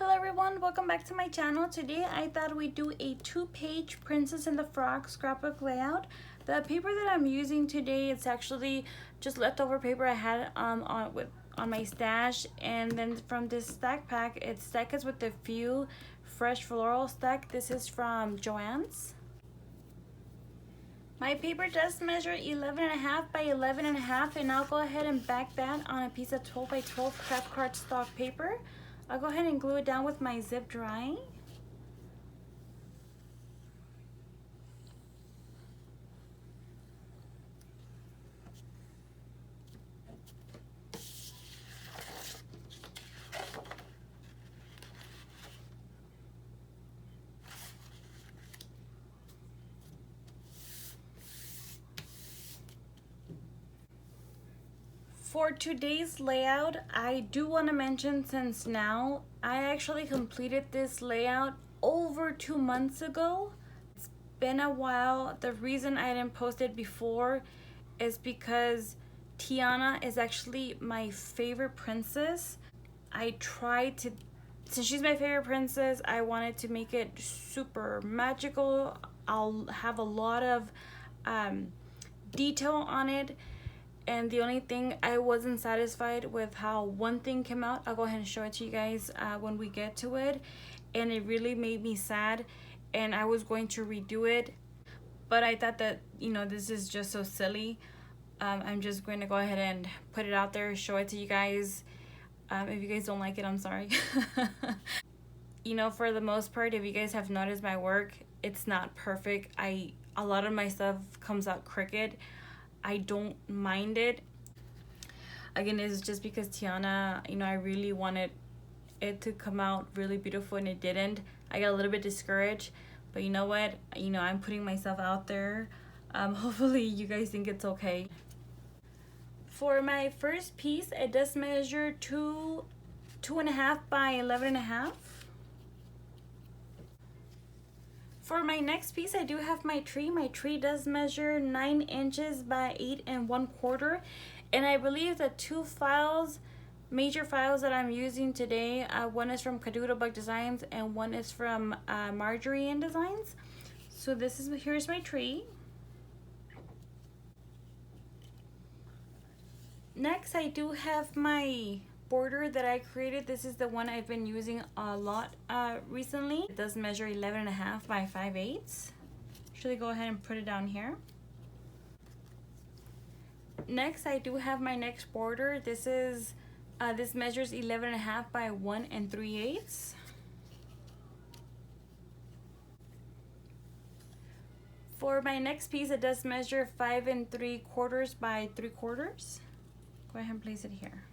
Hello everyone, welcome back to my channel. Today I thought we'd do a 2-page Princess and the Frog scrapbook layout. The paper that I'm using today, it's actually just leftover paper I had on my stash, and then from this stack pack, it's stacked with a few fresh floral stack. This is from Joann's. My paper does measure 11.5 by 11.5, and I'll go ahead and back that on a piece of 12 by 12 craft cardstock paper. I'll go ahead and glue it down with my zip drying. For today's layout, I do want to mention, since now I actually completed this layout over 2 months ago. It's been a while. The reason I didn't post it before is because Tiana is actually my favorite princess. I tried to, since she's my favorite princess, I wanted to make it super magical. I'll have a lot of detail on it. And the only thing, I wasn't satisfied with how one thing came out. I'll go ahead and show it to you guys when we get to it. And it really made me sad, and I was going to redo it. But I thought that, you know, this is just so silly. I'm just going to go ahead and put it out there, show it to you guys. If you guys don't like it, I'm sorry. You know, for the most part, if you guys have noticed my work, it's not perfect. A lot of my stuff comes out crooked. I don't mind it. Again, it's just because Tiana, you know, I really wanted it to come out really beautiful, and it didn't. I got a little bit discouraged, but you know what? You know, I'm putting myself out there. Hopefully you guys think it's okay. For my first piece, it does measure 2.5 by 11.5. For my next piece, I do have my tree. My tree does measure 9 inches by 8 1/4. And I believe the two major files that I'm using today, one is from Kadoodle Bug Designs and one is from Marjorie Ann Designs. So here's my tree. Next, I do have my border that I created. This is the one I've been using a lot recently. It does measure 11.5 by 5/8. Should I go ahead and put it down here? Next, I do have my next border. This measures 11.5 by 1 3/8. For my next piece, it does measure 5 3/4 by 3/4. Go ahead and place it here.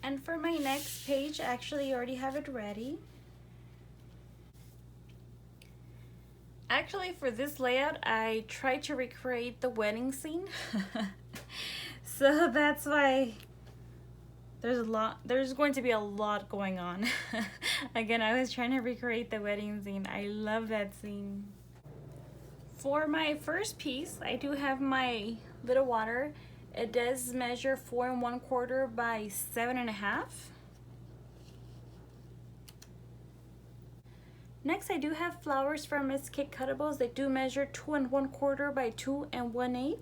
And for my next page, actually I already have it ready. Actually, for this layout, I tried to recreate the wedding scene. So that's why there's going to be a lot going on. Again, I was trying to recreate the wedding scene. I love that scene. For my first piece, I do have my little water. It does measure 4 1/4 by 7.5. Next, I do have flowers from Miss Kate Cuttables. They do measure 2 1/4 by 2 1/8.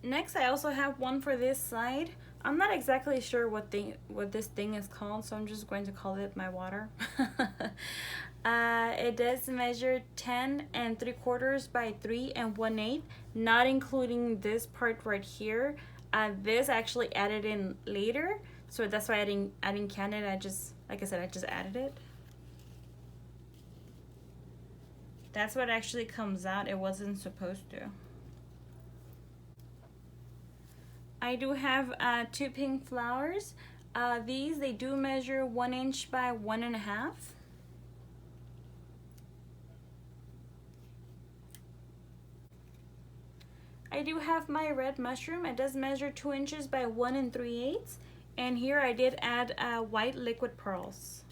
Next, I also have one for this side. I'm not exactly sure what this thing is called, so I'm just going to call it my water. It does measure 10 3/4 by 3 1/8, not including this part right here. This actually added in later, so that's why I didn't count it. I just, like I said, I just added it. That's what actually comes out. It wasn't supposed to. I do have 2 pink flowers. These, they do measure 1 inch by 1.5. I do have my red mushroom. It does measure 2 inches by 1 3/8. And here I did add white liquid pearls.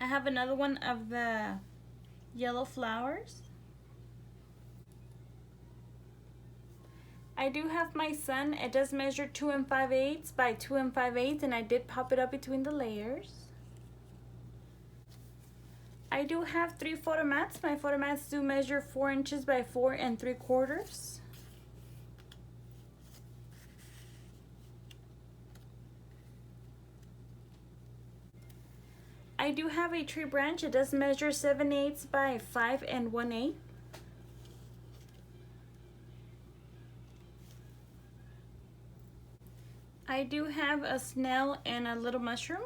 I have another one of the yellow flowers. I do have my sun. It does measure 2 5/8 by 2 5/8, and I did pop it up between the layers. I do have 3 photo mats. My photo mats do measure 4 inches by 4 3/4. I do have a tree branch. It does measure 7/8 by 5 1/8. I do have a snail and a little mushroom.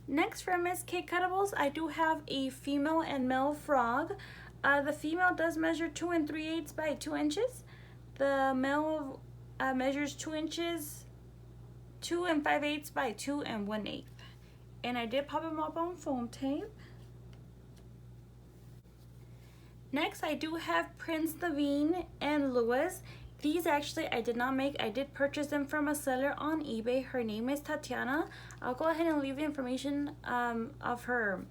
Next, from Miss Kate Cuttables, I do have a female and male frog. The female does measure 2 3/8 by 2 inches. The male measures 2 inches, 2 5/8 by 2 1/8. And I did pop them up on foam tape. Next, I do have Prince Naveen and Louis. These actually I did not make. I did purchase them from a seller on eBay. Her name is Tatiana. I'll go ahead and leave the information of her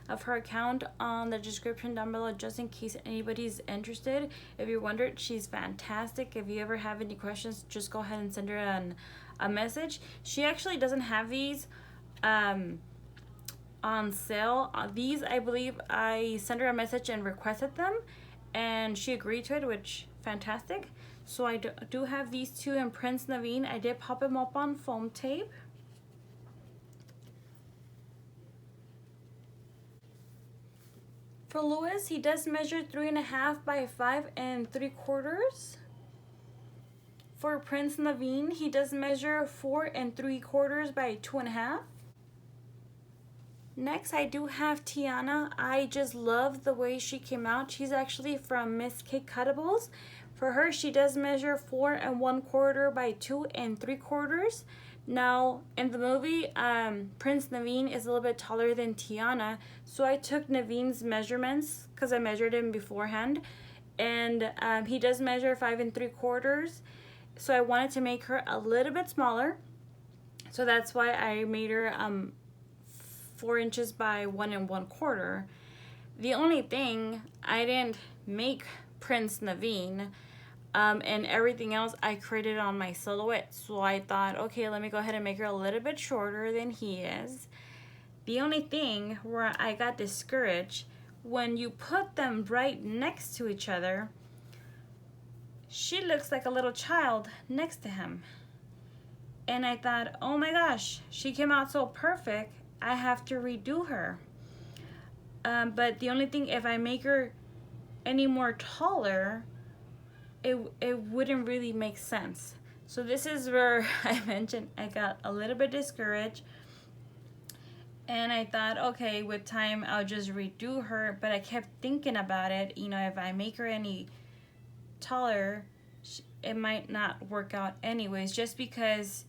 account on the description down below, just in case anybody's interested. If you're wondering, she's fantastic. If you ever have any questions, just go ahead and send her a message. She actually doesn't have these on sale. These, I believe, I sent her a message and requested them, and she agreed to it, which fantastic. So I do have these two in Prince Naveen. I did pop them up on foam tape. For Louis, he does measure 3.5 by 5 3/4. For Prince Naveen, he does measure 4 3/4 by 2.5. Next, I do have Tiana. I just love the way she came out. She's actually from Miss Kate Cuttables. For her, she does measure 4 1/4 by 2 3/4. Now, in the movie, Prince Naveen is a little bit taller than Tiana, so I took Naveen's measurements because I measured him beforehand, and he does measure 5 3/4. So I wanted to make her a little bit smaller, so that's why I made her 4 inches by 1 1/4. The only thing, I didn't make Prince Naveen, and everything else I created on my silhouette. So I thought, okay, let me go ahead and make her a little bit shorter than he is. The only thing where I got discouraged when you put them right next to each other, she looks like a little child next to him. And I thought, oh my gosh, she came out so perfect, I have to redo her. But the only thing, if I make her any more taller, it wouldn't really make sense. So this is where I mentioned I got a little bit discouraged. And I thought, okay, with time, I'll just redo her. But I kept thinking about it. You know, if I make her any taller, it might not work out anyways. Just because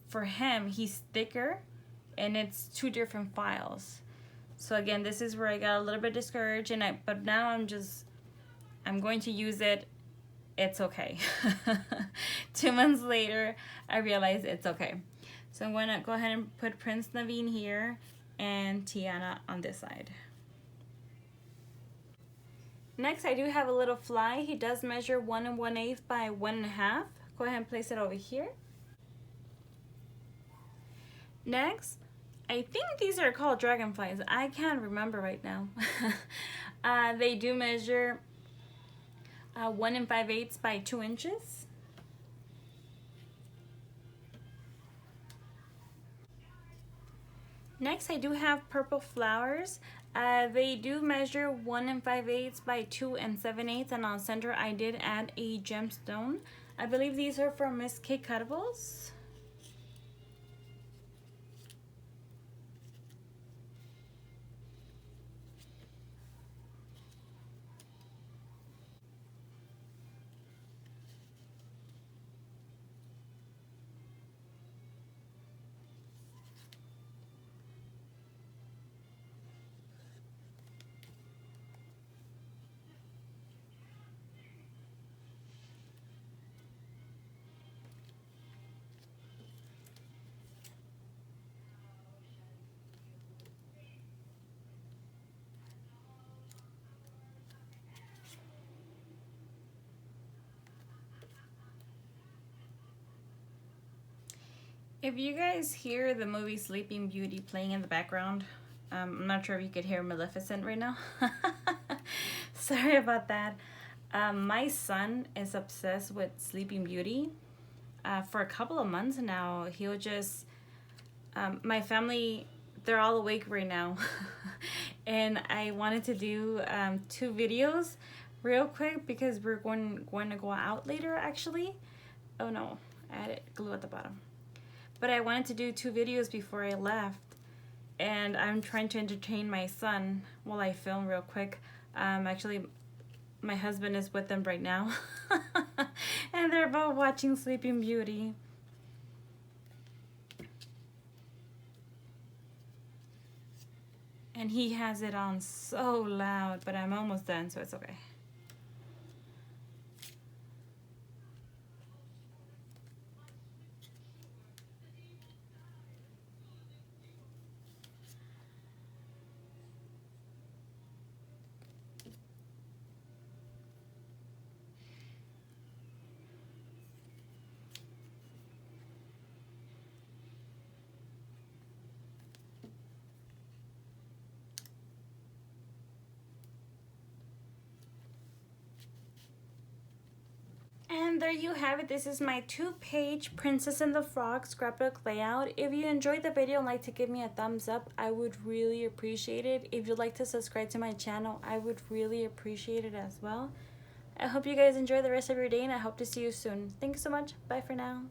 for him, he's thicker and it's two different files. So again, this is where I got a little bit discouraged. But now I'm going to use it. It's okay. 2 months later, I realized it's okay. So I'm going to go ahead and put Prince Naveen here and Tiana on this side. Next, I do have a little fly. He does measure 1 1/8 by 1 1/2. Go ahead and place it over here. Next, I think these are called dragonflies. I can't remember right now. They do measure 1 5/8 by 2 inches. Next, I do have purple flowers. They do measure 1 5/8 by 2 7/8, and on center I did add a gemstone. I believe these are from Miss K Cuttables. If you guys hear the movie Sleeping Beauty playing in the background, I'm not sure if you could hear Maleficent right now. Sorry about that. My son is obsessed with Sleeping Beauty. For a couple of months now, he'll just... my family, they're all awake right now. And I wanted to do 2 videos real quick because we're going to go out later, actually. Oh no, I added glue at the bottom. But I wanted to do 2 videos before I left, and I'm trying to entertain my son while I film real quick. Actually, my husband is with them right now, and they're both watching Sleeping Beauty. And he has it on so loud, but I'm almost done, so it's okay. And there you have it. This is my 2-page Princess and the Frog scrapbook layout. If you enjoyed the video and like to give me a thumbs up, I would really appreciate it. If you'd like to subscribe to my channel, I would really appreciate it as well. I hope you guys enjoy the rest of your day, and I hope to see you soon. Thanks so much. Bye for now.